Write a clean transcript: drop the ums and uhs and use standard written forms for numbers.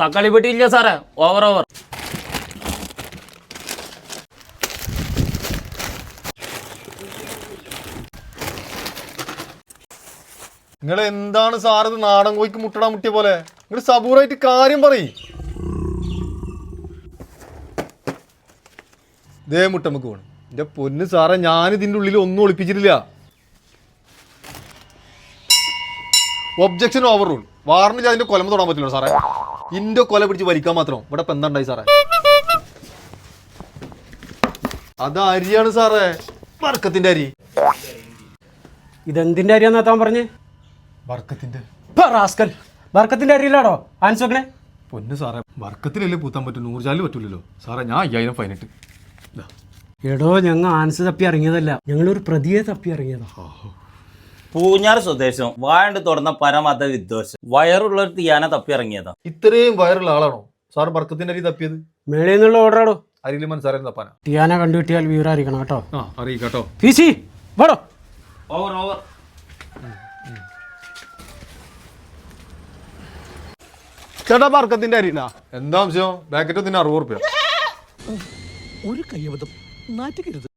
തക്കാളി പെട്ടി ഇല്ല സാറേ, ഓവർ. നിങ്ങൾ എന്താണ് സാർ ഇത് നാടൻ കോഴിക്ക് മുട്ടടാൻ മുട്ടിയ പോലെ? നിങ്ങൾ സബൂറായിട്ട് കാര്യം പറയും. ഇതേ മുട്ട നമുക്ക് വേണം. എന്റെ പൊന്ന് സാറേ, ഞാൻ ഇതിൻ്റെ ഉള്ളിൽ ഒന്നും ഒളിപ്പിച്ചിട്ടില്ല. Objection overrule. വാറിന് അതിന്റെ കൊലമ തൊടാൻ പറ്റില്ല സാറേ. ഇന്റെ കൊല പിടിച്ച് വലിക്കാൻ മാത്രം. ഇവിടെ ഇപ്പൊ എന്താ ഉണ്ടായി സാറേ? അത് അരിയാണ് സാറേ, ബർക്കത്തിന്റെ അരി. ഇതെന്തിന്റെ അരിയാന്ന് താൻ പറഞ്ഞേ? ബർക്കത്തിന്റെ. ബർക്കത്തിന്റെ അരിയിലാണോ ആൻസ് വെക്കണേ? പൊന്ന് സാറേ, ബർക്കത്തിലല്ലേ പൂത്താൻ പറ്റും, നൂർജാലിൽ പറ്റൂലല്ലോ സാറേ. ഞാൻ 5000 ഫൈനിട്ട്. എടോ, ഞങ്ങൾ ആൻസ് തപ്പി ഇറങ്ങിയതല്ല, ഞങ്ങളൊരു പ്രതിയെ തപ്പി ഇറങ്ങിയതാ. പൂഞ്ഞാറ് സ്വദേശം വായണ്ട് തുറന്ന പരമത വിദ്വേഷം വയറുള്ളൊരു തീയാന തപ്പി ഇറങ്ങിയതാ. ഇത്രയും വയറുള്ള ആളാണോ സാർ ബർക്കത്തിന്റെ അരി തപ്പിയത്? മേളിൽ നിന്നുള്ള ഓർഡറാടോ. അരിയിലും മനസ്സാരം തപ്പാനാ. ടിയാന കണ്ടുകിട്ടിയാൽ വിവരം അറിയിക്കണം കേട്ടോ. അറിയിക്കാട്ടോ. ഫീസി വേടോ. ഓവർ. ചേട്ടാ, ബർക്കത്തിന്റെ അരി എന്താ അംശം? പാക്കറ്റ് 60 റുപ്യ. ഒരു കയ്യബദ്ധം നാറ്റുകരുത്.